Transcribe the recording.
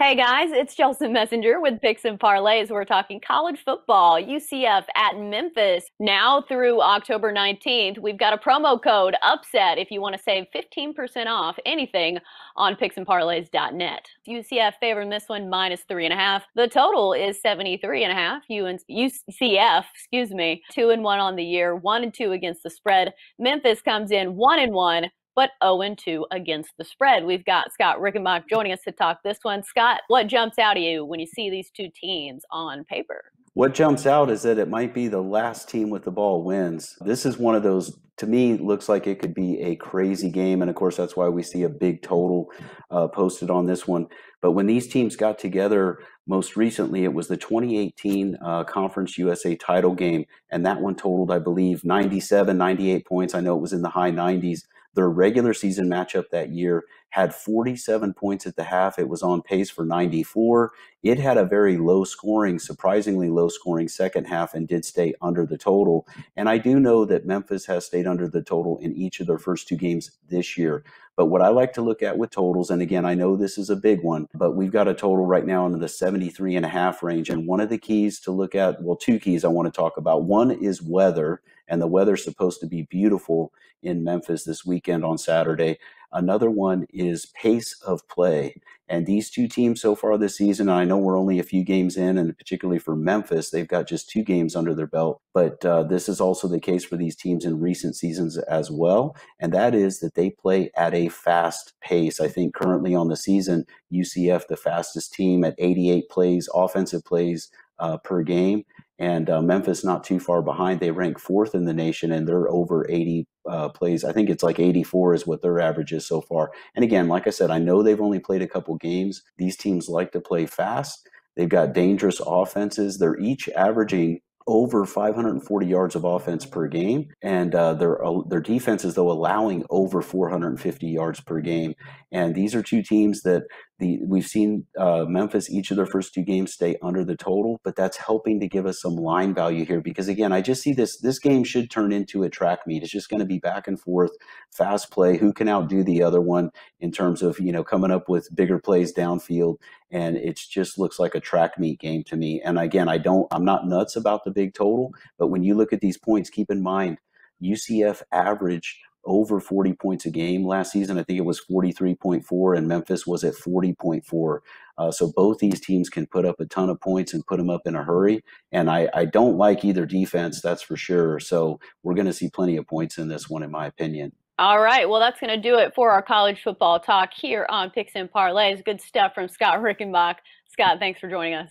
Hey guys, it's Chelsa Messenger with Picks and Parlays. We're talking college football, UCF at Memphis. Now through October 19th, we've got a promo code UPSET if you want to save 15% off anything on picksandparlays.net. UCF favoring this one -3.5. The total is 73.5. UCF, 2-1 on the year, 1-2 against the spread. Memphis comes in 1-1. But 0-2 against the spread. We've got Scott Rickenbach joining us to talk this one. Scott, what jumps out at you when you see these two teams on paper? What jumps out is that it might be the last team with the ball wins. This is one of those, to me, looks like it could be a crazy game. And of course, that's why we see a big total posted on this one. But when these teams got together most recently, it was the 2018 Conference USA title game. And that one totaled, I believe, 97, 98 points. I know it was in the high 90s. Their regular season matchup that year had 47 points at the half. It was on pace for 94. It had a very low scoring, surprisingly low scoring second half and did stay under the total. And I do know that Memphis has stayed under the total in each of their first two games this year. But what I like to look at with totals, and again, I know this is a big one, but we've got a total right now in the 73.5 range. And one of the keys to look at, well, two keys I want to talk about. One is weather, and the weather's supposed to be beautiful in Memphis this weekend on Saturday. Another one is pace of play. And these two teams so far this season, I know we're only a few games in, and particularly for Memphis, they've got just 2 games under their belt. But this is also the case for these teams in recent seasons as well. And that is that they play at a fast pace. I think currently on the season, UCF, the fastest team at 88 plays, offensive plays per game. And Memphis not too far behind. They rank 4th in the nation, and they're over 80 plays. I think it's like 84 is what their average is so far. And again, like I said, I know they've only played a couple games. These teams like to play fast. They've got dangerous offenses. They're each averaging over 540 yards of offense per game, and their defenses, though, allowing over 450 yards per game. And these are two teams that we've seen Memphis each of their first 2 games stay under the total, but that's helping to give us some line value here because, again, I just see this game should turn into a track meet. It's just going to be back and forth, fast play, who can outdo the other one in terms of, coming up with bigger plays downfield. And it just looks like a track meet game to me. And again, I'm not nuts about the big total, but when you look at these points, keep in mind, UCF averaged over 40 points a game last season. I think it was 43.4, and Memphis was at 40.4. So both these teams can put up a ton of points and put them up in a hurry. And I don't like either defense, that's for sure. So we're going to see plenty of points in this one, in my opinion. All right, well, that's going to do it for our college football talk here on Picks and Parlays. Good stuff from Scott Rickenbach. Scott, thanks for joining us.